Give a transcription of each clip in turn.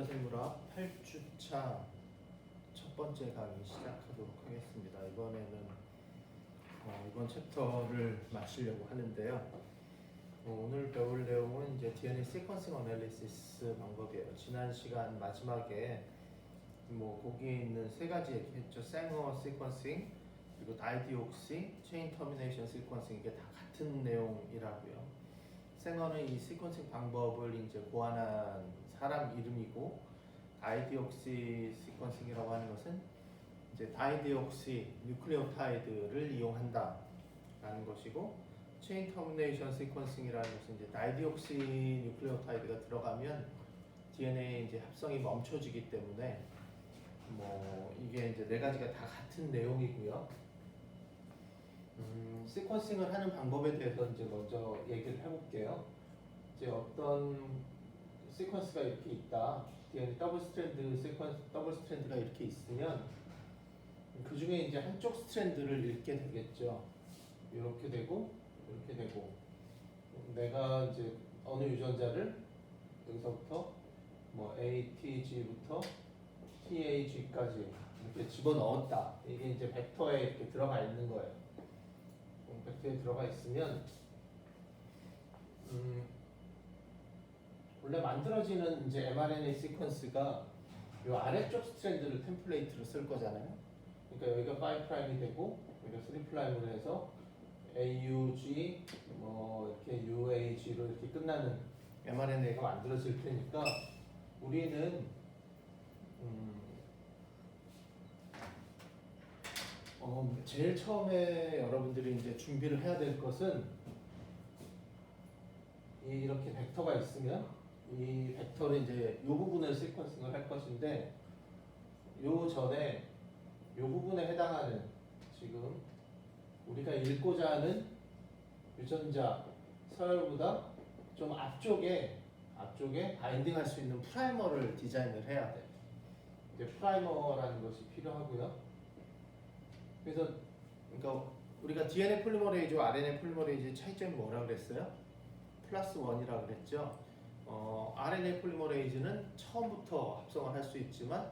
전자생물학 8주차 첫 번째 강의 시작하도록 하겠습니다. 이번에는 이번 챕터를 마치려고 하는데요. 오늘 배울 내용은 이제 DNA 시퀀싱 어널리시스 방법이에요. 지난 시간 마지막에 거기에 있는 세 가지 얘기했죠. 생어 시퀀싱, 그리고 다이디옥시, 체인 터미네이션 시퀀싱, 이게 다 같은 내용이라고요. 생어는 이 시퀀싱 방법을 이제 고안한 사람 이름이고, 다이디옥시 시퀀싱이라고 하는 것은 이제 다이디옥시 뉴클레오타이드를 이용한다라는 것이고, 체인 터미네이션 시퀀싱이라는 것은 이제 다이디옥시 뉴클레오타이드가 들어가면 DNA 이제 합성이 멈춰지기 때문에 이게 이제 네 가지가 다 같은 내용이고요. 시퀀싱을 하는 방법에 대해서 이제 먼저 얘기를 해볼게요. 이제 어떤 시퀀스가 이렇게 있다. DNA 더블 스트랜드가 이렇게 있으면 그 중에 이제 한쪽 스트랜드를 읽게 되겠죠. 이렇게 되고 이렇게 되고, 내가 이제 어느 유전자를 여기서부터 ATG부터 TAG까지 이렇게 집어넣었다. 이게 이제 벡터에 이렇게 들어가 있는 거예요. 벡터에 들어가 있으면 원래 만들어지는 이제 mRNA 시퀀스가 이 아래쪽 스트랜드를 템플레이트로 쓸 거잖아요. 그러니까 여기가 5'이 되고 여기가 3'으로 해서 AUG 이렇게 UAG로 이렇게 끝나는 mRNA가 만들어질 테니까 우리는 제일 처음에 여러분들이 이제 준비를 해야 될 것은 이렇게 벡터가 있으면 이 벡터를 이제 이 부분을 시퀀싱을 할 것인데, 요 전에 이 부분에 해당하는 지금 우리가 읽고자 하는 유전자 서열보다 좀 앞쪽에 바인딩할 수 있는 프라이머를 디자인을 해야 돼. 이제 프라이머라는 것이 필요하고요. 그래서 그러니까 우리가 DNA 폴리머레이즈와 RNA 폴리머레이즈의 차이점이 뭐라고 그랬어요? 플러스 1이라고 그랬죠. RNA 폴리머레이즈는 처음부터 합성을 할 수 있지만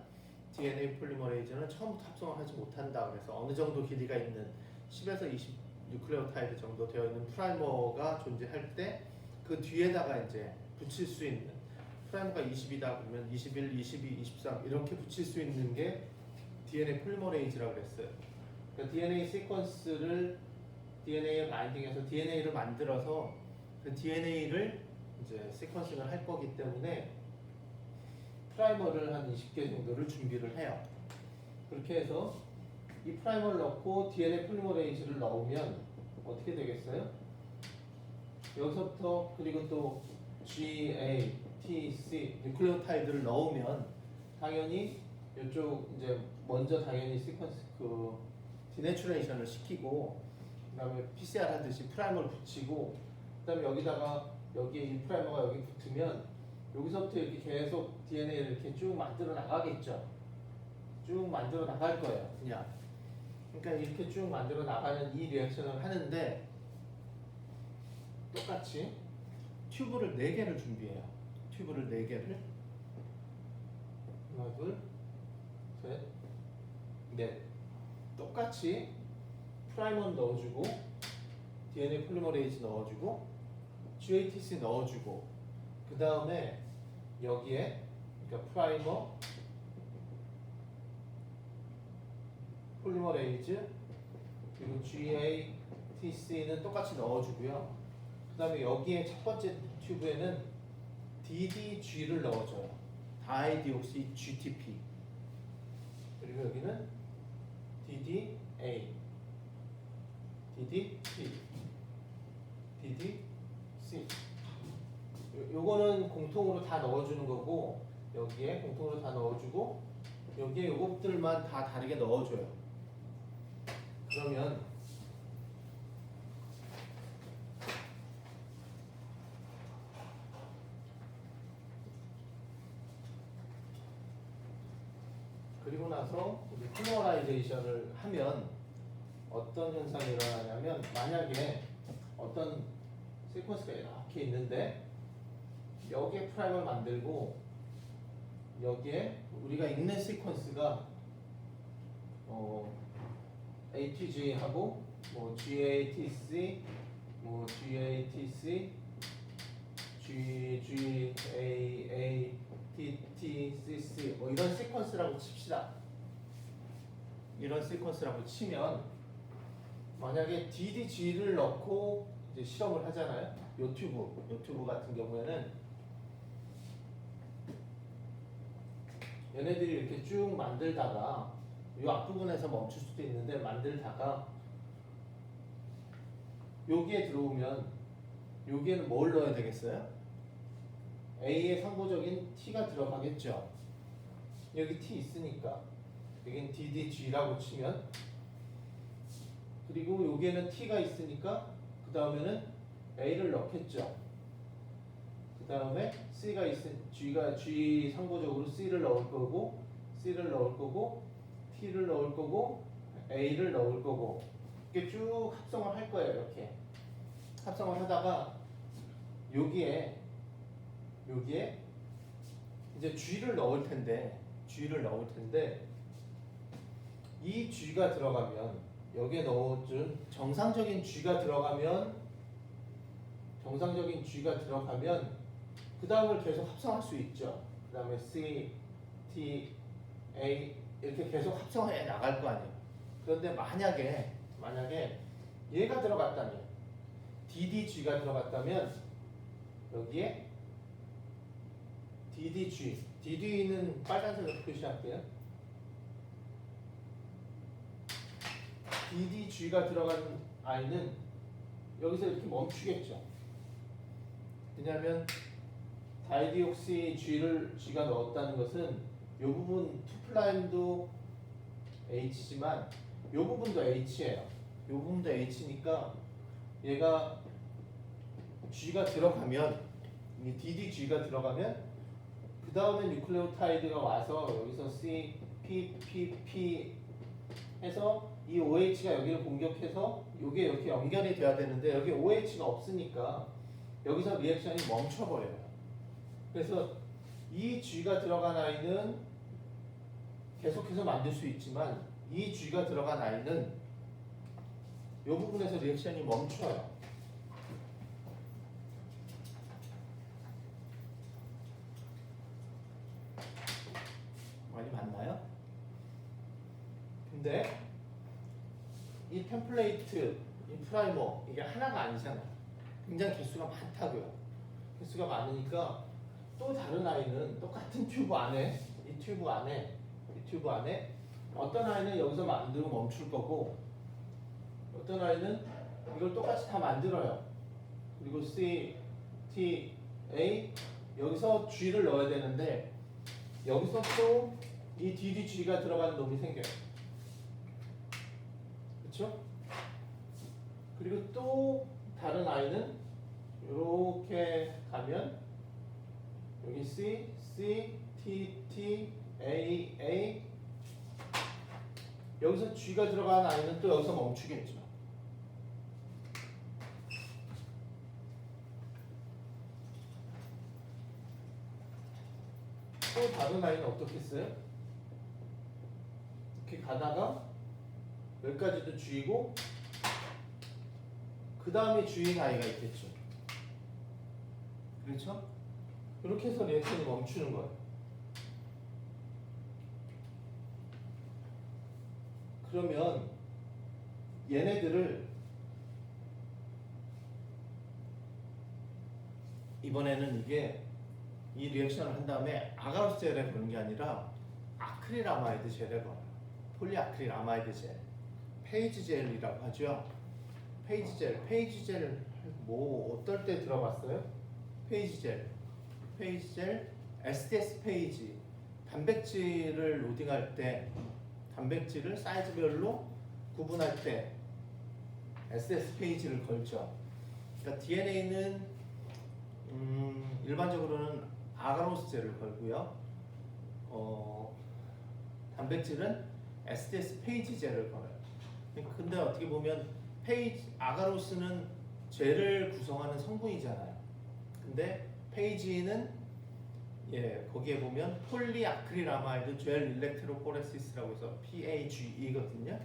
DNA 폴리머레이즈는 처음부터 합성을 하지 못한다. 그래서 어느 정도 길이가 있는 10에서 20 뉴클레오타이드 정도 되어 있는 프라이머가 존재할 때 그 뒤에다가 이제 붙일 수 있는, 프라이머가 20이다 그러면 21, 22, 23 이렇게 붙일 수 있는 게 DNA 폴리머레이즈라고 그랬어요. 그러니까 DNA 시퀀스를 DNA에 바인딩해서 DNA를 만들어서 그 DNA를 이제 시퀀싱을 할 거기 때문에 프라이머를 한 20개 정도를 준비를 해요. 그렇게 해서 이 프라이머를 넣고 DNA 폴리머레이즈를 넣으면 어떻게 되겠어요? 여기서부터 그리고 또 GA, TC 뉴클레오타이드를 넣으면 당연히 이쪽 이제 먼저 당연히 시퀀스 디내추레이션을 시키고, 그다음에 PCR 하듯이 프라이머를 붙이고, 그다음에 여기다가 여기에 이 프라이머가 여기 붙으면 여기서부터 이렇게 계속 DNA를 이렇게 쭉 만들어 나가겠죠. 쭉 만들어 나갈 거예요, 그냥. 그러니까 이렇게 쭉 만들어 나가는 이 리액션을 하는데 똑같이 튜브를 4개를 준비해요. 튜브를 4개를 하나, 둘, 셋, 넷. 똑같이 프라이머 넣어주고 DNA 폴리머레이즈 넣어주고 GATC 넣어주고, 그 다음에 여기에 그러니까 프라이머, 폴리머레이즈, 그리고 GATC는 똑같이 넣어주고요. 그 다음에 여기에 첫 번째 튜브에는 DDG를 넣어줘요. 다이디옥시 GTP. 그리고 여기는 DDA, DDP, DDC. 요거는 공통으로 다 넣어주는 거고, 여기에 공통으로 다 넣어주고, 여기에 요것들만 다 다르게 넣어줘요. 그러면 그리고 나서 포머라이제이션을 하면 어떤 현상이 일어나냐면, 만약에 어떤 시퀀스가 이렇게 있는데 여기에 프라임을 만들고 여기에 우리가 읽는 시퀀스가 ATG하고 뭐 GATC, 뭐 GATC, GGAATTCC 뭐 이런 시퀀스라고 칩시다. 이런 시퀀스라고 치면 만약에 DDG를 넣고 이제 실험을 하잖아요. 요튜브 같은 경우에는 얘네들이 이렇게 쭉 만들다가 이 앞부분에서 멈출 수도 있는데 만들다가 여기에 들어오면 여기에는 뭘 넣어야 되겠어요? A의 상고적인 T가 들어가겠죠. 여기 T 있으니까 여긴 DDG라고 치면 그리고 여기에는 T가 있으니까 그 다음에는 A를 넣겠죠. 그 다음에 C가 G가 G 상고적으로 C를 넣을 거고 C를 넣을 거고 T를 넣을 거고 A를 넣을 거고 이렇게 쭉 합성을 할 거예요. 이렇게 합성을 하다가 여기에 이제 G를 넣을 텐데 이 G가 들어가면 여기에 넣어준 정상적인 G가 들어가면 그 다음을 계속 합성할 수 있죠. 그 다음에 C, T, A 이렇게 계속 합성해 나갈 거 아니에요. 그런데 만약에 얘가 들어갔다면 DDG가 들어갔다면 여기에 DD는 빨간색으로 표시할게요. DDG가 들어간 I는 여기서 이렇게 멈추겠죠. 왜냐하면 다이디옥시 G가 넣었다는 것은 이 부분 2'도 H지만 이 부분도 H예요. 이 부분도 H니까 얘가 G가 들어가면 이 DDG가 들어가면 그 다음에 뉴클레오타이드가 와서 여기서 C, P 해서 이 OH가 여기를 공격해서 이게 이렇게 연결이 돼야 되는데 여기 OH가 없으니까 여기서 리액션이 멈춰버려요. 그래서 이 G가 들어간 아이는 계속해서 만들 수 있지만 이 G가 들어간 아이는 이 부분에서 리액션이 멈춰요. 많이 맞나요? 근데 이 템플레이트, 이 프라이머 이게 하나가 아니잖아요. 굉장히 개수가 많다고요. 개수가 많으니까 또 다른 아이는 똑같은 튜브 안에 이 튜브 안에 어떤 아이는 여기서 만들고 멈출 거고 어떤 아이는 이걸 똑같이 다 만들어요. 그리고 C, T, A 여기서 G를 넣어야 되는데 여기서 또 이 DDG가 들어가는 놈이 생겨요. 그렇죠? 그리고 또 다른 아이는 이렇게 가면 여기 C, T, A 여기서 G가 들어간 아이는 또 여기서 멈추겠죠. 또 다른 아이는 어떻겠어요? 이렇게 가다가 여기까지도 G이고 그 다음에 G인 아이가 있겠죠. 그렇죠? 이렇게 해서 리액션이 멈추는 거예요. 그러면 얘네들을 이번에는 이 리액션을 한 다음에 아가로스 젤에 보는 게 아니라 아크릴아마이드 젤에 봐요. 폴리아크릴아마이드 젤, 페이지 젤이라고 하죠. 페이지 젤 뭐 어떨 때 들어봤어요? 페이지 젤, SDS 페이지, 단백질을 로딩할 때, 단백질을 사이즈별로 구분할 때 SDS 페이지를 걸죠. 그러니까 DNA는 일반적으로는 아가로스 젤을 걸고요. 단백질은 SDS 페이지 젤을 걸어요. 근데 어떻게 보면 아가로스는 젤을 구성하는 성분이잖아요. 근데 페이지는 예, 거기에 보면 폴리아크릴아마이드 젤 일렉트로포레시스라고 해서 PAGE거든요.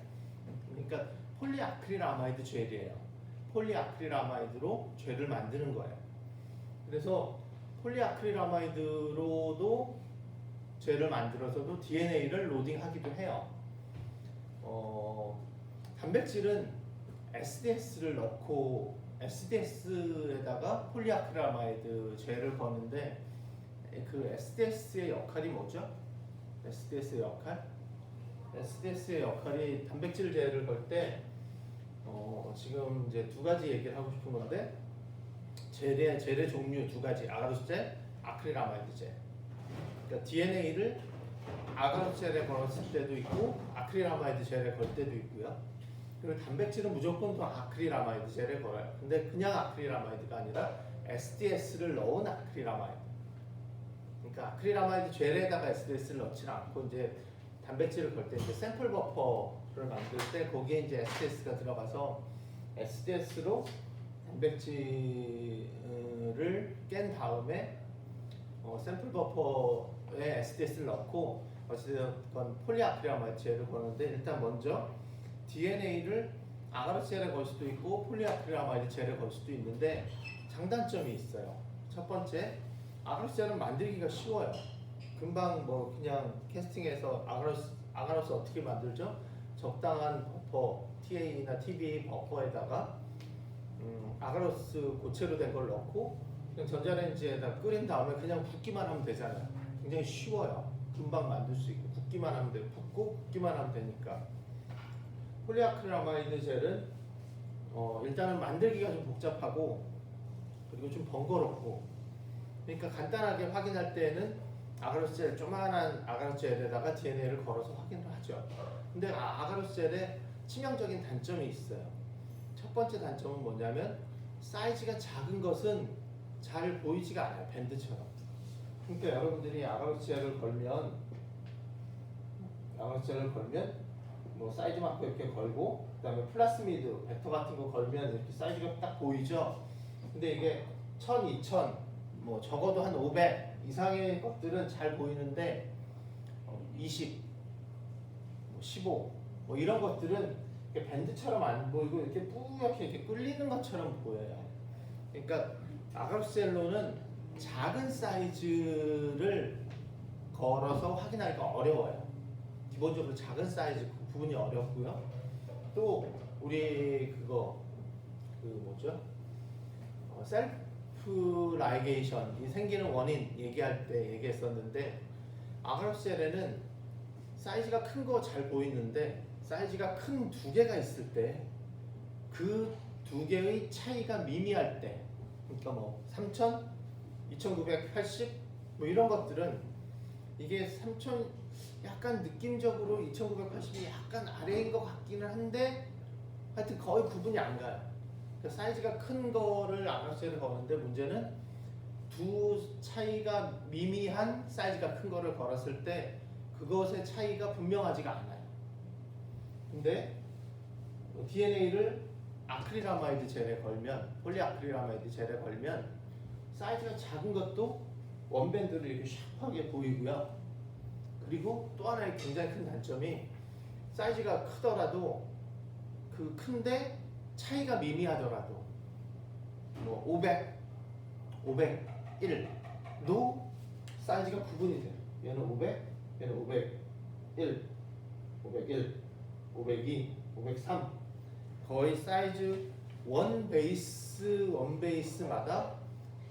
그러니까 폴리아크릴아마이드 젤이에요. 폴리아크릴아마이드로 젤을 만드는 거예요. 그래서 폴리아크릴아마이드로도 젤을 만들어서도 DNA를 로딩하기도 해요. 단백질은 SDS를 넣고 SDS에다가 폴리아크릴아마이드 젤을 거는데 그 SDS의 역할이 뭐죠? SDS의 역할? SDS의 역할이 단백질 젤을 걸 때 지금 이제 두 가지 얘기를 하고 싶은 건데 젤의 종류 두 가지, 아가로스 젤, 아크릴아마이드 젤. 그러니까 DNA를 아가로스 젤에 걸었을 때도 있고 아크릴아마이드 젤에 걸 때도 있고요. 그리고 단백질은 무조건 또 아크릴아마이드 젤에 걸어요. 근데 그냥 아크릴아마이드가 아니라 SDS를 넣은 아크릴아마이드. 그러니까 아크릴아마이드 젤에다가 SDS를 넣지는 않고 이제 단백질을 걸 때 이제 샘플 버퍼를 만들 때 거기에 이제 SDS가 들어가서 SDS로 단백질을 깬 다음에 샘플 버퍼에 SDS를 넣고 어쨌든 폴리아크릴아마이드 젤을 거는데 일단 먼저 DNA를 아가로스 젤에 걸 수도 있고 폴리아크릴아마이드 젤에 걸 수도 있는데 장단점이 있어요. 첫 번째, 아가로스 젤은 만들기가 쉬워요. 금방 뭐 그냥 캐스팅해서 아가로스 어떻게 만들죠? 적당한 버퍼, TA나 TBA 버퍼에다가 아가로스 고체로 된 걸 넣고 그냥 전자레인지에다 끓인 다음에 그냥 붓기만 하면 되잖아요. 굉장히 쉬워요. 금방 만들 수 있고 붓기만 하면 돼요. 붓고 붓기만 하면 되니까. 폴리아크릴아마이드 젤은 일단은 만들기가 좀 복잡하고 그리고 좀 번거롭고 그러니까 간단하게 확인할 때는 아가로스 젤, 조그만한 아가로스 젤에다가 DNA를 걸어서 확인을 하죠. 근데 아가로스 젤에 치명적인 단점이 있어요. 첫 번째 단점은 뭐냐면 사이즈가 작은 것은 잘 보이지가 않아요. 밴드처럼. 그러니까 여러분들이 아가로스 젤을 걸면 뭐 사이즈 마크 이렇게 걸고 그다음에 플라스미드, 벡터 같은 거 걸면 이렇게 사이즈가 딱 보이죠. 근데 이게 1000, 2000, 뭐 적어도 한 500 이상의 것들은 잘 보이는데 20, 15 뭐 이런 것들은 이렇게 밴드처럼 안 보이고 이렇게 뿌옇게 이렇게 끌리는 것처럼 보여요. 그러니까 아가로스 젤로는 작은 사이즈를 걸어서 확인하기가 어려워요. 기본적으로 작은 사이즈 그 부분이 어렵고요. 또 우리 그 뭐죠? 셀프 라이게이션이 생기는 원인 얘기할 때 얘기했었는데 아가로스 젤에는 사이즈가 큰 거 잘 보이는데 사이즈가 큰 두 개가 있을 때 그 두 개의 차이가 미미할 때 그러니까 뭐 3000, 2980 뭐 이런 것들은 이게 3000 약간 느낌적으로 2980이 약간 아래인 것 같기는 한데 하여튼 거의 구분이 안 가요. 그러니까 사이즈가 큰 거를 아가로스 젤에 거는데 문제는 두 차이가 미미한 사이즈가 큰 거를 걸었을 때 그것의 차이가 분명하지가 않아요. 근데 DNA를 아크릴아마이드 젤에 걸면 폴리아크릴아마이드 젤에 걸면 사이즈가 작은 것도 원밴드를 이렇게 샤프하게 보이고요. 그리고 또 하나의 굉장히 큰 단점이 사이즈가 크더라도 그 큰데 차이가 미미하더라도 뭐 500, 501도 사이즈가 구분이 돼요. 얘는 500, 얘는 501, 501, 502, 503 거의 사이즈 원 베이스마다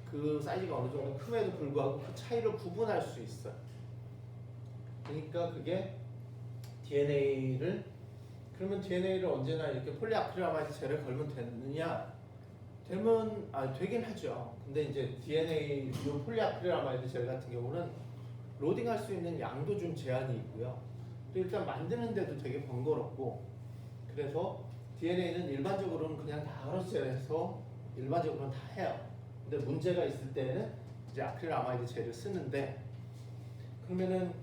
그 사이즈가 어느 정도 큼에도 불구하고 그 차이를 구분할 수 있어요. 그러니까 그게 DNA를 그러면 DNA를 언제나 이렇게 폴리아크릴아마이드 젤에 걸면 되느냐? 되긴 하죠. 근데 이제 DNA 이 폴리아크릴아마이드 젤 같은 경우는 로딩할 수 있는 양도 좀 제한이 있고요. 또 일단 만드는데도 되게 번거롭고 그래서 DNA는 일반적으로는 그냥 다 아가로스 젤에서 일반적으로는 다 해요. 근데 문제가 있을 때는 이제 아크릴아마이드 젤을 쓰는데 그러면은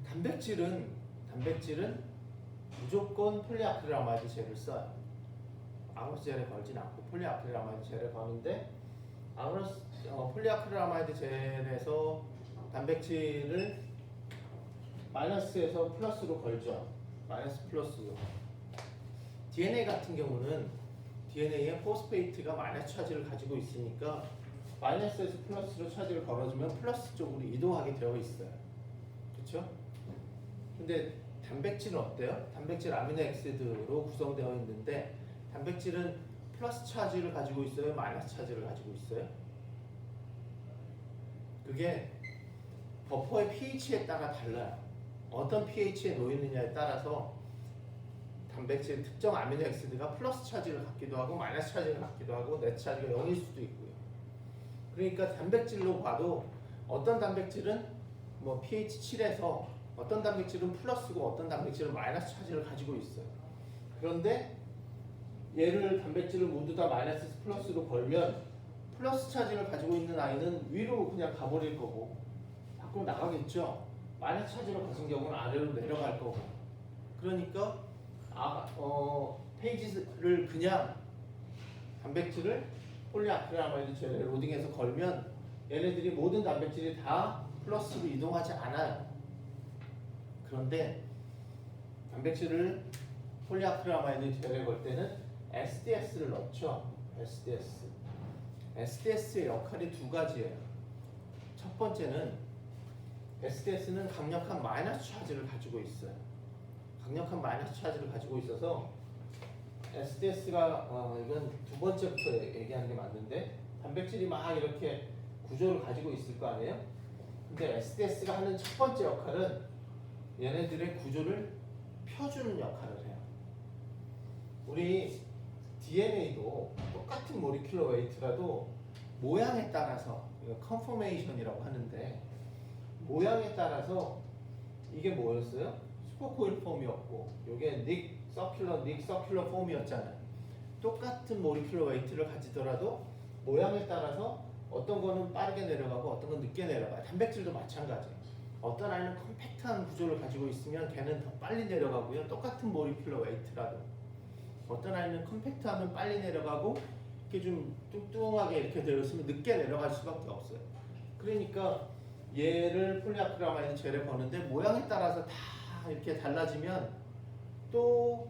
단백질은 무조건 폴리아크릴아마이드 젤을 써요. 아가로스 젤에 걸진 않고 폴리아크릴아마이드 젤에 거는데 폴리아크릴아마이드 젤에서 단백질을 마이너스에서 플러스로 걸죠. 마이너스 플러스로. DNA 같은 경우는 DNA에 포스페이트가 마이너스 차지를 가지고 있으니까 마이너스에서 플러스로 차지를 걸어주면 플러스 쪽으로 이동하게 되어 있어요. 그렇죠? 근데 단백질은 어때요? 단백질 아미노액시드로 구성되어 있는데 단백질은 플러스 차지를 가지고 있어요? 마이너스 차지를 가지고 있어요? 그게 버퍼의 pH에 따라 달라요. 어떤 pH에 놓이느냐에 따라서 단백질 특정 아미노액시드가 플러스 차지를 갖기도 하고 마이너스 차지를 갖기도 하고 넷 차지가 0일 수도 있고요. 그러니까 단백질로 봐도 어떤 단백질은 뭐 pH 7에서 어떤 단백질은 플러스고 어떤 단백질은 마이너스 차지를 가지고 있어요. 그런데 얘를 단백질을 모두 다 마이너스에서 플러스로 걸면 플러스 차지를 가지고 있는 아이는 위로 그냥 가버릴 거고 밖으로 나가겠죠. 마이너스 차지를 가진 경우는 아래로 내려갈 거고. 그러니까 페이지를 그냥 단백질을 폴리아크릴아마이드 젤에 로딩해서 걸면 얘네들이 모든 단백질이 다 플러스로 이동하지 않아요. 그런데 단백질을 폴리아크릴아마이드 젤에 걸 때는 SDS를 넣죠. SDS의 역할이 두 가지예요. 첫 번째는 SDS는 강력한 마이너스 차지를 가지고 있어요. 강력한 마이너스 차지를 가지고 있어서 SDS가 이건 두 번째부터 얘기하는 게 맞는데 단백질이 막 이렇게 구조를 가지고 있을 거 아니에요? 근데 SDS가 하는 첫 번째 역할은 얘네들의 구조를 펴주는 역할을 해요. 우리 DNA도 똑같은 모리큘러 웨이트라도 모양에 따라서 컨포메이션이라고 하는데 모양에 따라서 이게 뭐였어요? 슈퍼코일 폼이었고 이게 닉 서큘러 폼이었잖아요. 똑같은 모리큘러 웨이트를 가지더라도 모양에 따라서 어떤 거는 빠르게 내려가고 어떤 건 늦게 내려가요. 단백질도 마찬가지예요. 어떤 아이는 컴팩트한 구조를 가지고 있으면 걔는 더 빨리 내려가고요. 똑같은 모리큘러 웨이트라도 어떤 아이는 컴팩트하면 빨리 내려가고 이렇게 좀 뚱뚱하게 이렇게 되어 있으면 늦게 내려갈 수밖에 없어요. 그러니까 얘를 폴리아크릴아마이드 젤에 거는데 모양에 따라서 다 이렇게 달라지면 또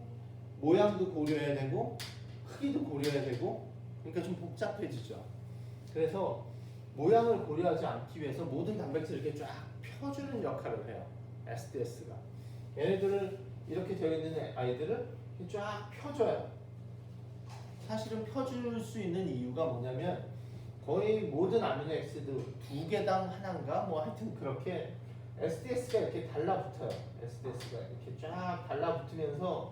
모양도 고려해야 되고 크기도 고려해야 되고 그러니까 좀 복잡해지죠. 그래서 모양을 고려하지 않기 위해서 모든 단백질을 이렇게 쫙 펴주는 역할을 해요. SDS가. 얘네들을 이렇게 되어 있는 아이들을 쫙 펴줘요. 사실은 펴줄 수 있는 이유가 뭐냐면 거의 모든 아미노액시드 두 개당 하나인가 뭐 하여튼 그렇게 SDS가 이렇게 달라붙어요. SDS가 이렇게 쫙 달라붙으면서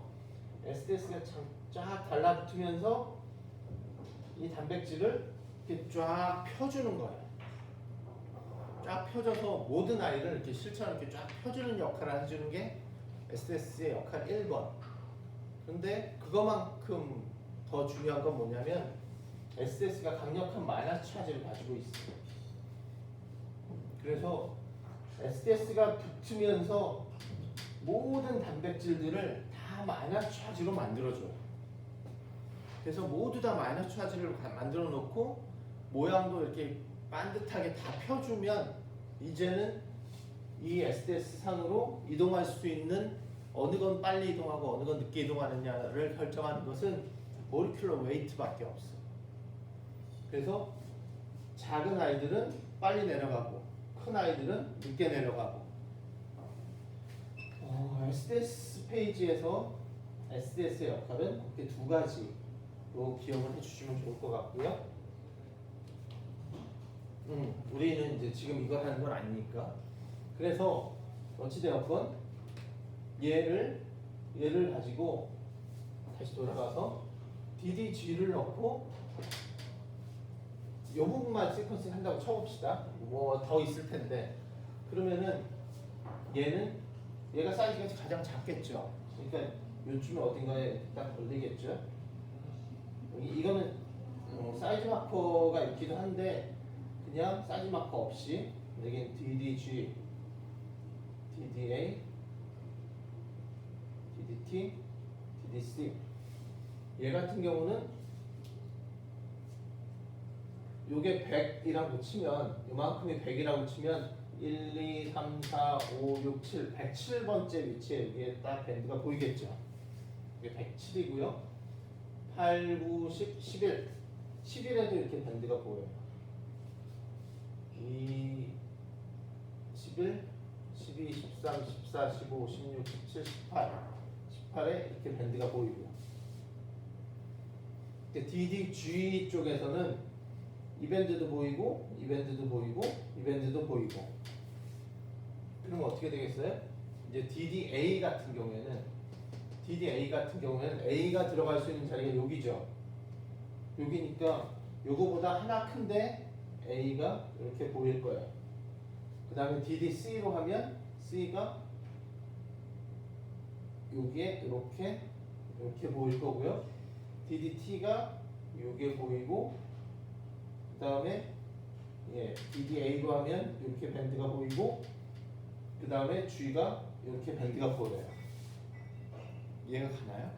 이 단백질을 이렇게 쫙 펴주는 거예요. 쫙 펴줘서 모든 아이를 이렇게 실처럼 이렇게 쫙 펴주는 역할을 해주는 게 SDS의 역할 1번. 근데 그거만큼 더 중요한 건 뭐냐면 SDS가 강력한 마이너스 차지를 가지고 있어요. 그래서 SDS가 붙으면서 모든 단백질들을 다 마이너스 차지로 만들어줘요. 그래서 모두 다 마이너스 차지를 만들어 놓고 모양도 이렇게 반듯하게 다 펴주면 이제는 이 SDS 상으로 이동할 수 있는 어느 건 빨리 이동하고 어느 건 늦게 이동하느냐를 결정하는 것은 모리큘러 웨이트밖에 없어요. 그래서 작은 아이들은 빨리 내려가고 큰 아이들은 늦게 내려가고 SDS 페이지에서 SDS의 역할은 그렇게 두 가지로 기억을 해주시면 좋을 것 같고요. 우리는 이제 지금 이걸 하는 건 아니니까. 그래서 어찌되었건 얘를 가지고 다시 돌아가서 DDG를 넣고 이 부분만 시퀀싱 한다고 쳐봅시다. 뭐 더 있을 텐데 그러면은 얘가 사이즈가 가장 작겠죠. 그러니까 요쯤에 어딘가에 딱 걸리겠죠. 이거는 사이즈 마커가 있기도 한데 그냥 사이즈 마커 없이 여기 DDG, DDA, DDT, DDC 얘 같은 경우는 요게 100이라고 치면 요만큼이 100이라고 치면 1, 2, 3, 4, 5, 6, 7 107번째 위치에 여기에 딱 밴드가 보이겠죠. 이게 107이고요. 8, 9, 10, 11 11에도 이렇게 밴드가 보여요. 2, 11, 12, 13, 14, 15, 16, 17, 18 18에 이렇게 밴드가 보이고요. DDG 쪽에서는 이 밴드도 보이고 이 밴드도 보이고 이 밴드도 보이고. 그러면 어떻게 되겠어요? 이제 DDA 같은 경우에는 A가 들어갈 수 있는 자리가 여기죠. 여기니까 요거보다 하나 큰데 A가 이렇게 보일 거예요. 그 다음에 DDC로 하면 C가 여기에 이렇게 보일 거고요. DDT가 요게 보이고, 그 다음에 DDA로 하면 이렇게 밴드가 보이고, 그 다음에 G가 이렇게 밴드가 보여요. 이해가 가나요?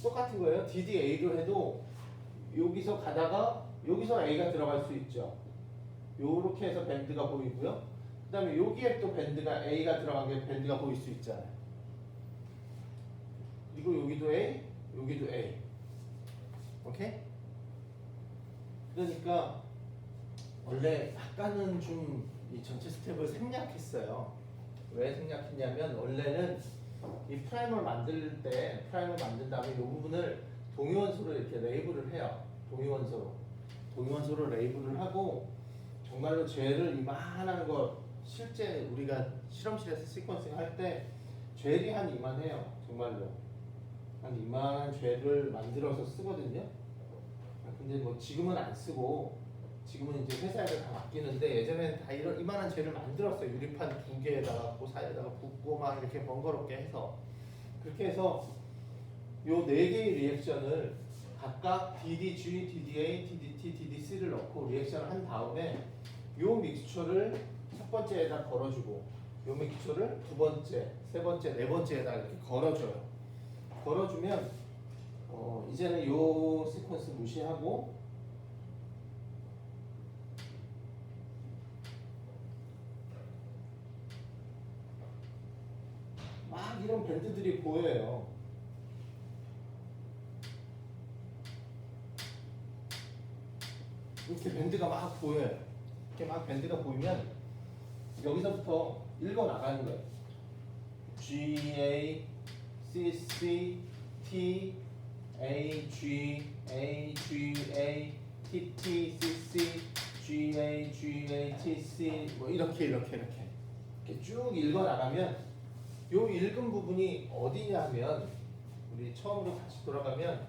똑같은 거예요. DDA로 해도 여기서 가다가 여기서 A가 들어갈 수 있죠. 요렇게 해서 밴드가 보이고요. 그 다음에 여기에 또 밴드가 A가 들어간 게 밴드가 보일 수 있잖아요. 그리고 여기도 A, 여기도 A. 오케이? 그러니까 원래 약간은 좀 이 전체 스텝을 생략했어요. 왜 생략했냐면 원래는 이 프라이머를 만든 다음에 이 부분을 동위원소로 이렇게 레이블을 해요. 동위원소로 레이블을 하고 정말로 젤을 이만한 거 실제 우리가 실험실에서 시퀀싱 할 때 젤이 한 이만해요. 정말로 한 이만한 젤을 만들어서 쓰거든요. 근데 뭐 지금은 안 쓰고 지금은 이제 회사에서 다 맡기는데 예전에는 다 이런 이만한 젤을 만들었어요. 유리판 2개에다가 그 사이에다가 붓고 막 이렇게 번거롭게 해서 그렇게 해서 요 4개의 리액션을 각각 DDG, DDA, DDT, DDC를 넣고 리액션을 한 다음에 요 믹스처를 첫 번째에다 걸어주고 요 믹스처를 두 번째, 세 번째, 네 번째에다 이렇게 걸어줘요. 걸어주면 이제는 요 시퀀스 무시하고 막 이런 밴드들이 보여요. 이렇게 밴드가 막 보여요. 이렇게 막 밴드가 보이면 여기서부터 읽어 나가는 거예요. G, A, C, C, T, A, G, A, G, A, T, T, C, C, G, A, G, A, T, C 뭐 이렇게 쭉 읽어 나가면 요 읽은 부분이 어디냐면 우리 처음으로 다시 돌아가면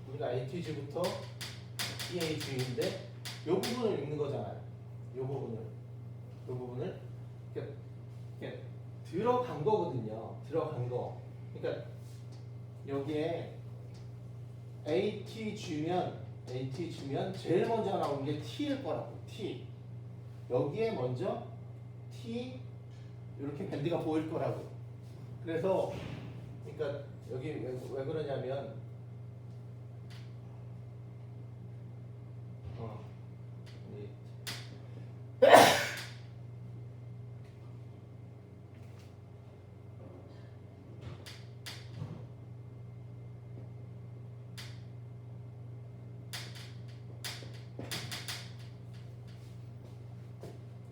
우리가 ATG부터 EAG인데 요 부분을 읽는 거잖아요. 요 부분을 이렇게 들어간 거거든요. 들어간 거. 그러니까 여기에 ATG면 제일 먼저 나오는 게 T일 거라고. T. 여기에 먼저 T 이렇게 밴드가 보일 거라고. 그래서 그러니까 여기 왜 그러냐면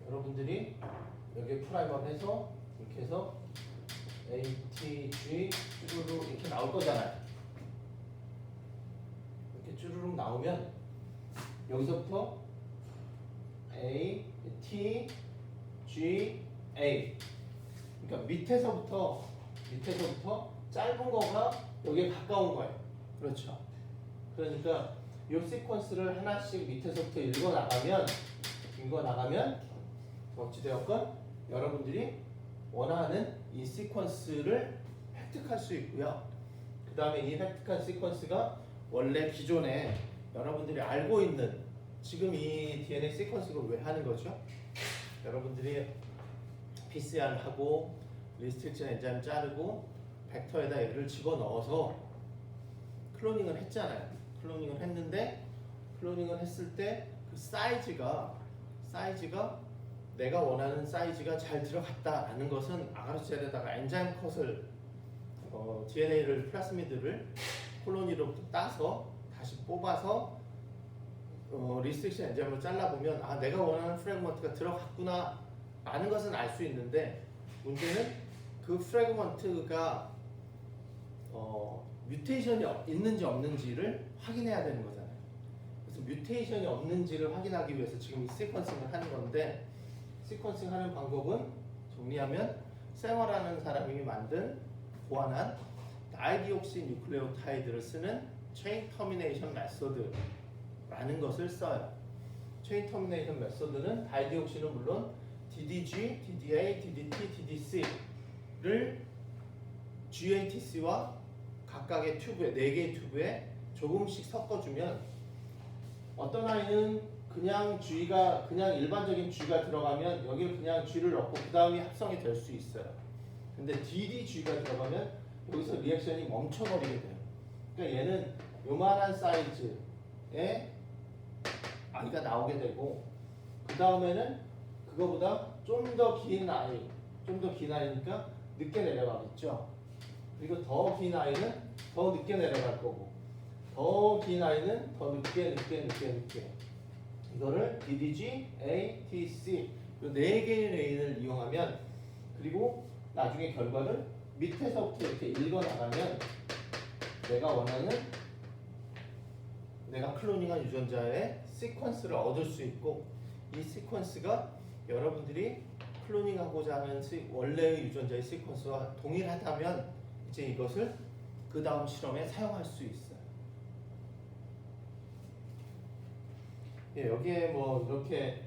여러분들이 여기 프라이머를 해서 이렇게 해서 ATG 쭈루룩 이렇게 나올 거잖아요. 이렇게 쭈루룩 나오면 여기서부터 A, T, G, A 그러니까 밑에서부터 짧은 거가 여기에 가까운 거예요. 그렇죠. 그러니까 이 시퀀스를 하나씩 밑에서부터 읽어 나가면 어찌되었건 여러분들이 원하는 이 시퀀스를 획득할 수 있고요. 그 다음에 이 획득한 시퀀스가 원래 기존에 여러분들이 알고 있는 지금 이 DNA 시퀀스를 왜 하는 거죠? 여러분들이 PCR 하고 리스트릭션 엔자임 자르고 벡터에다 얘를 집어넣어서 클로닝을 했잖아요. 클로닝을 했는데 클로닝을 했을 때 그 사이즈가 내가 원하는 사이즈가 잘 들어갔다라는 것은 아가르셀에다가 엔자임 컷을 DNA를 플라스미드를 콜로니로부터 따서 다시 뽑아서 리스트릭션 엔자임을 잘라보면 아 내가 원하는 프래그먼트가 들어갔구나 라는 것은 알 수 있는데 문제는 그 프래그먼트가 뮤테이션이 있는지 없는지를 확인해야 되는 거잖아요. 그래서 뮤테이션이 없는지를 확인하기 위해서 지금 이 시퀀싱을 하는 건데 시퀀싱 하는 방법은 정리하면 세머라는 사람이 만든 고안한 다이디옥시 뉴클레오타이드를 쓰는 체인 터미네이션 메소드라는 것을 써요. 체인 터미네이션 메소드는 다이디옥시는 물론 DDG, DDA, DDT, DDC를 GATC와 각각의 튜브에 4개의 튜브에 조금씩 섞어주면 어떤 아이는 그냥 G가 그냥 일반적인 G가 들어가면 여기를 그냥 G를 넣고 그 다음에 합성이 될 수 있어요. 근데 DDG가 들어가면 여기서 리액션이 멈춰버리게 돼요. 그러니까 얘는 요만한 사이즈의 아이가 나오게 되고 그 다음에는 그거보다 좀 더 긴 아이, 좀 더 긴 아이니까 늦게 내려가겠죠. 그리고 더 긴 아이는 더 늦게 내려갈 거고 더 긴 아이는 더 늦게 이거를 DDG, A, T, C 이 4개의 레인을 이용하면 그리고 나중에 결과를 밑에서부터 이렇게 읽어나가면 내가 원하는 내가 클로닝한 유전자의 시퀀스를 얻을 수 있고 이 시퀀스가 여러분들이 클로닝하고자 하는 원래의 유전자의 시퀀스와 동일하다면 이제 이것을 그 다음 실험에 사용할 수 있어요. 예, 여기에 뭐 이렇게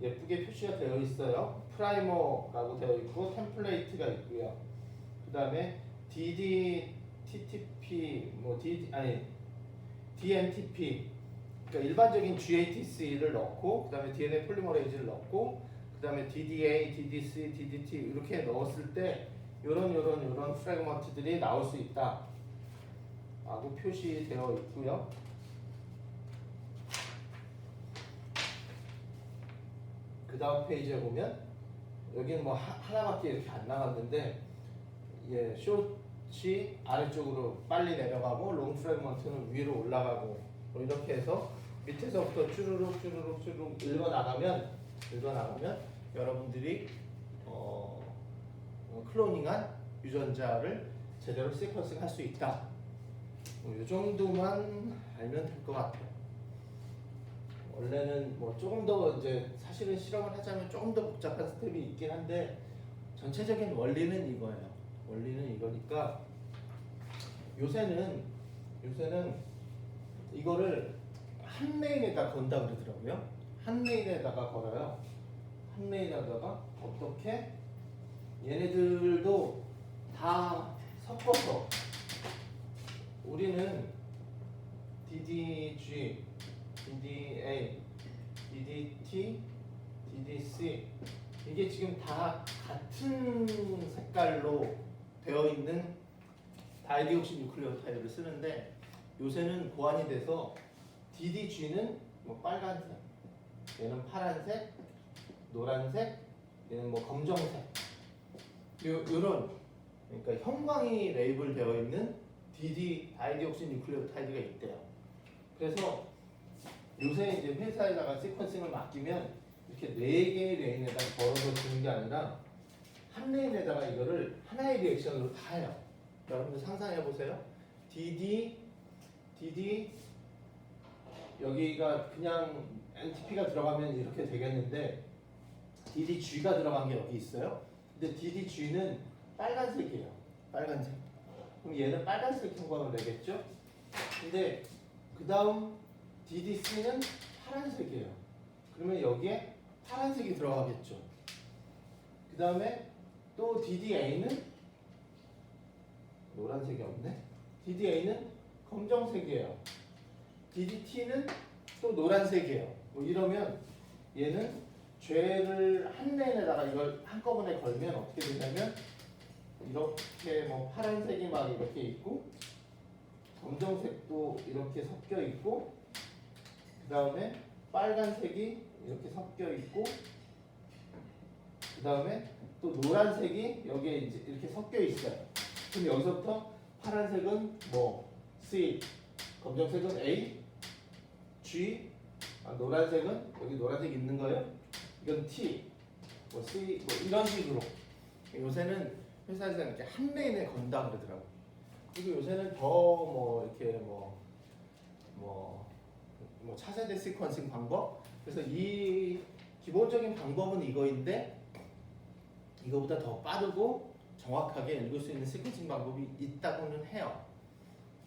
예쁘게 표시가 되어 있어요. 프라이머라고 되어 있고 템플레이트가 있고요. 그 다음에 DDTTP DNTP 그러니까 일반적인 GATC를 넣고 그 다음에 DNA 폴리머레이즈를 넣고 그 다음에 DDA, DDC, DDT 이렇게 넣었을 때 요런 프래그먼트들이 나올 수 있다 라고 표시되어 있고요. 그 다음 페이지에 보면 여기는 뭐 하나밖에 이렇게 안 나왔는데 예, 숏이 아래쪽으로 빨리 내려가고 롱 프래그먼트는 위로 올라가고 뭐 이렇게 해서 밑에서부터 쭈루룩 읽어나가면 여러분들이 클로닝한 유전자를 제대로 시퀀싱 할 수 있다. 이 정도만 알면 될 것 같아요. 원래는 뭐 조금 더 이제 사실은 실험을 하자면 조금 더 복잡한 스텝이 있긴 한데 전체적인 원리는 이거예요. 원리는 이거니까 요새는 이거를 한 레인에다 건다 그러더라고요. 한 레인에다가 걸어요. 한 레인에다가 어떻게 얘네들도 다 섞어서 우리는 DDG, DDA, DDT, DDC 이게 지금 다 같은 색깔로 되어 있는 다이디옥시 뉴클레오타이드를 쓰는데 요새는 보완이 돼서 DDG는 뭐 빨간색, 얘는 파란색, 노란색, 얘는 뭐 검정색 요런 그러니까 형광이 레이블 되어 있는 다이디옥시 뉴클레오타이드가 있대요. 그래서 요새 이제 회사에다가 시퀀싱을 맡기면 이렇게 4개의 레인에다 걸어서 주는 게 아니라 한 레인에다가 이거를 하나의 리액션으로 다 해요. 여러분들 상상해 보세요. DD 여기가 그냥 NTP가 들어가면 이렇게 되겠는데 DDG가 들어간 게 여기 있어요. 근데 DDG는 빨간색이에요. 빨간색. 그럼 얘는 빨간색 형광을 내겠죠? 근데 그 다음 DDC는 파란색이에요. 그러면 여기에 파란색이 들어가겠죠. 그 다음에 또 DDA는 노란색이 없네. DDA는 검정색이에요. DDT는 또 노란색이에요. 뭐 이러면 얘는 죄를 한 레인에다가 이걸 한꺼번에 걸면 어떻게 되냐면 이렇게 뭐 파란색이 막 이렇게 있고 검정색도 이렇게 섞여 있고 그 다음에 빨간색이 이렇게 섞여 있고 그 다음에 또 노란색이 여기에 이제 이렇게 섞여 있어요. 그럼 여기서부터 파란색은 뭐 C, 검정색은 A, G, 노란색은 여기 노란색 있는 거예요. 이건 T, 뭐 C, 뭐 이런 식으로. 요새는 회사에서 이렇게 한 레인에 건다 그러더라고. 그리고 요새는 더 뭐 이렇게 뭐 차세대 시퀀싱 방법. 그래서 이 기본적인 방법은 이거인데 이거보다 더 빠르고 정확하게 읽을 수 있는 시퀀싱 방법이 있다고는 해요.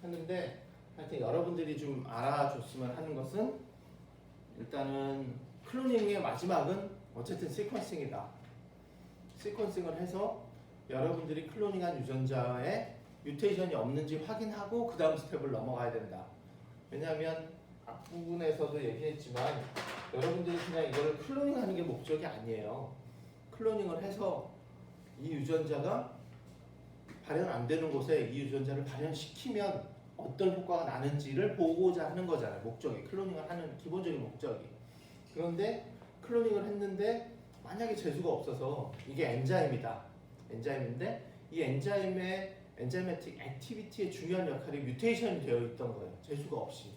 하는데 하여튼 여러분들이 좀 알아줬으면 하는 것은 일단은 클로닝의 마지막은 어쨌든 시퀀싱이다. 시퀀싱을 해서 여러분들이 클로닝한 유전자에 뮤테이션이 없는지 확인하고 그 다음 스텝을 넘어가야 된다. 왜냐하면 앞부분에서도 얘기했지만 여러분들이 그냥 이거를 클로닝하는 게 목적이 아니에요. 클로닝을 해서 이 유전자가 발현 안 되는 곳에 이 유전자를 발현시키면 어떤 효과가 나는지를 보고자 하는 거잖아요. 목적이. 클로닝을 하는 기본적인 목적이. 그런데 클로닝을 했는데 만약에 재수가 없어서 이게 엔자임이다. 엔자임인데 이 엔자임의 엔자이매틱 액티비티의 중요한 역할이 뮤테이션이 되어 있던 거예요. 재수가 없이.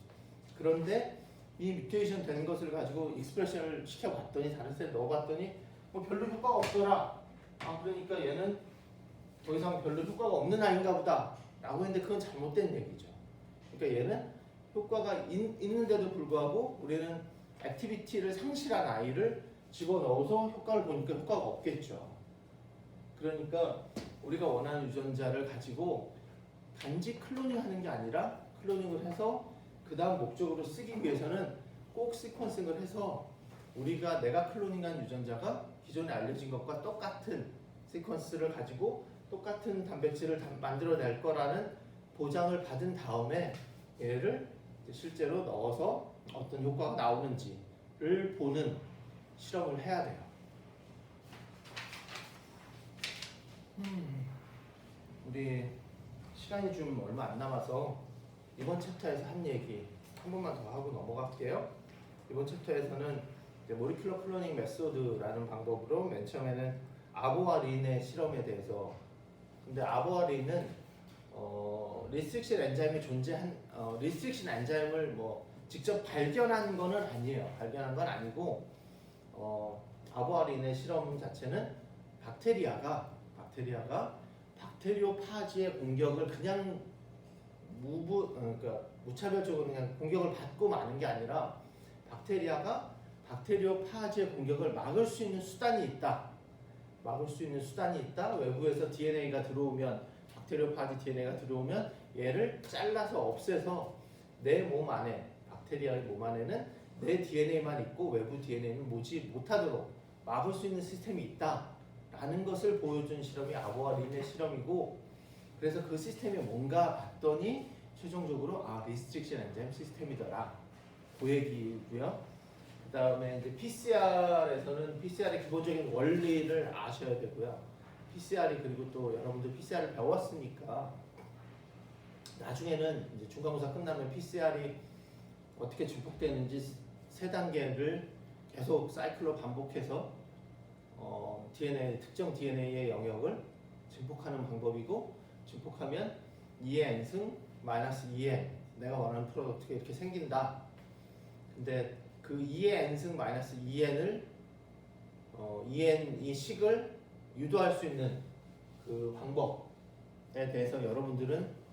그런데 이 뮤테이션 된 것을 가지고 익스프레션을 시켜봤더니 다른 셀에 넣어봤더니 뭐 별로 효과가 없더라. 그러니까 얘는 더 이상 별로 효과가 없는 아이인가 보다 라고 했는데 그건 잘못된 얘기죠. 그러니까 얘는 효과가 있는데도 불구하고 우리는 액티비티를 상실한 아이를 집어넣어서 효과를 보니까 효과가 없겠죠. 그러니까 우리가 원하는 유전자를 가지고 단지 클로닝하는 게 아니라 클로닝을 해서 그 다음 목적으로 쓰기 위해서는 꼭 시퀀싱을 해서 내가 클로닝한 유전자가 기존에 알려진 것과 똑같은 시퀀스를 가지고 똑같은 단백질을 만들어낼 거라는 보장을 받은 다음에 얘를 실제로 넣어서 어떤 효과가 나오는지를 보는 실험을 해야 돼요. 우리 시간이 좀 얼마 안 남아서 이번 챕터에서 한 얘기 한 번만 더 하고 넘어갈게요. 이번 챕터에서는 모리큘러 클로닝 메소드라는 방법으로 맨 처음에는 아보와 린의 실험에 대해서. 근데 아보와 린은 리스트릭션 엔자임이 리스트릭션 엔자임을 뭐 직접 발견한 거는 아니에요. 발견한 건 아니고 아보와 린의 실험 자체는 박테리아가 박테리오파지의 공격을 그냥 그러니까 무차별적으로 그냥 공격을 받고 마는 게 아니라 박테리아가 박테리오파지의 공격을 막을 수 있는 수단이 있다. 외부에서 DNA가 들어오면 박테리오파지 DNA가 들어오면 얘를 잘라서 없애서 내 몸 안에 박테리아의 몸 안에는 내 DNA만 있고 외부 DNA는 모지 못하도록 막을 수 있는 시스템이 있다라는 것을 보여준 실험이 아보와 린의 실험이고, 그래서 그 시스템이 뭔가 봤더니 최종적으로 리스트릭션 엔자임 시스템이더라. 그 얘기고요. 그 다음에 이제 PCR에서는 PCR의 기본적인 원리를 아셔야 되고요. PCR이 그리고 또 여러분들 PCR을 배웠으니까 나중에는 이제 중간고사 끝나면 PCR이 어떻게 증폭되는지 세 단계를 계속 사이클로 반복해서 특정 DNA의 영역을 증폭하는 방법이고, 증폭하면 2의 n승 마이너스 2n 내가 원하는 프로덕트가 이렇게 생긴다. 근데 그 2의 n승 마이너스 2n을 2n 이 식을 유도할 수 있는 그 방법에 대해서 여러분들은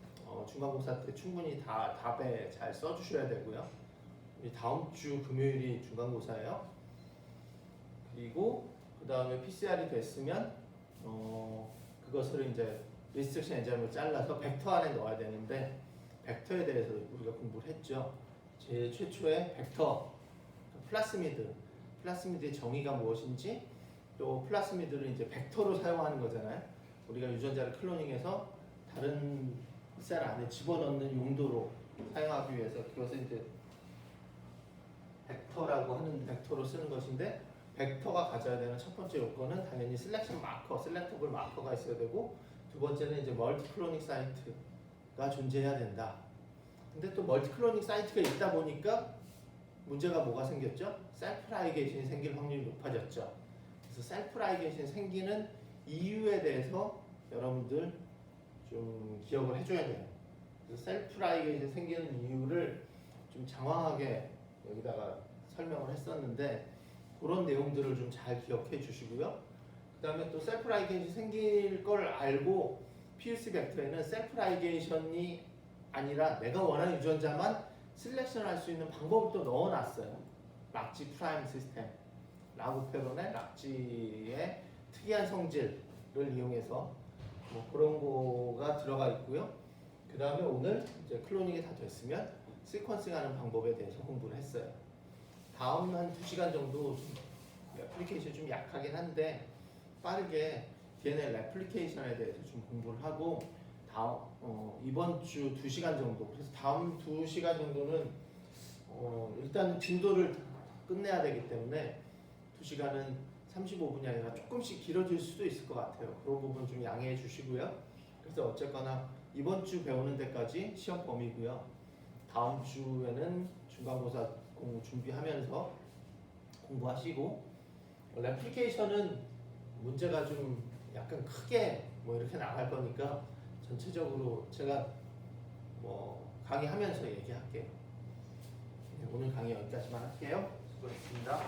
중간고사 때 충분히 다 답에 잘 써주셔야 되고요. 우리 다음 주 금요일이 중간고사예요. 그리고 그 다음에 PCR이 됐으면 그것을 이제 리스트릭션 엔자임을 잘라서 벡터 안에 넣어야 되는데, 벡터에 대해서 우리가 공부를 했죠. 제일 최초의 벡터 플라스미드의 정의가 무엇인지, 또 플라스미드를 이제 벡터로 사용하는 거잖아요. 우리가 유전자를 클로닝해서 다른 셀 안에 집어넣는 용도로 사용하기 위해서 그것을 이제 벡터라고 하는 벡터로 쓰는 것인데, 벡터가 가져야 되는 첫 번째 요건은 당연히 셀렉션 마커, 셀렉터블 마커가 있어야 되고, 두 번째는 이제 멀티 클로닝 사이트가 존재해야 된다. 근데 또 멀티 클로닝 사이트가 있다 보니까 문제가 뭐가 생겼죠? 셀프 라이게이션이 생길 확률이 높아졌죠. 그래서 셀프 라이게이션이 생기는 이유에 대해서 여러분들 좀 기억을 해줘야 돼요. 그래서 셀프 라이게이션이 생기는 이유를 좀 장황하게 여기다가 설명을 했었는데, 그런 내용들을 좀 잘 기억해 주시고요. 그 다음에 또 셀프 라이게이션이 생길 걸 알고 PUC 벡터에는 셀프 라이게이션이 아니라 내가 원하는 유전자만 셀렉션 할 수 있는 방법을 또 넣어놨어요. 락지 프라임 시스템, 라구페론의 락지의 특이한 성질을 이용해서 뭐 그런 거가 들어가 있고요. 그 다음에 오늘 이제 클로닝이 다 됐으면 시퀀싱하는 방법에 대해서 공부를 했어요. 다음 한 2시간 정도 좀 애플리케이션이 좀 약하긴 한데 빠르게 DNA 애플리케이션에 대해서 좀 공부를 하고, 이번 주 2시간 정도, 그래서 다음 2시간 정도는 일단 진도를 끝내야 되기 때문에 2시간은 35분이 아니라 조금씩 길어질 수도 있을 것 같아요. 그런 부분 좀 양해해 주시고요. 그래서 어쨌거나 이번 주 배우는 데까지 시험 범위고요. 다음 주에는 중간고사 공부 준비하면서 공부하시고, 애플리케이션은 문제가 좀 약간 크게 뭐 이렇게 나갈 거니까 전체적으로 제가 뭐 강의하면서 얘기할게요. 오늘 강의 여기까지만 할게요. 수고했습니다.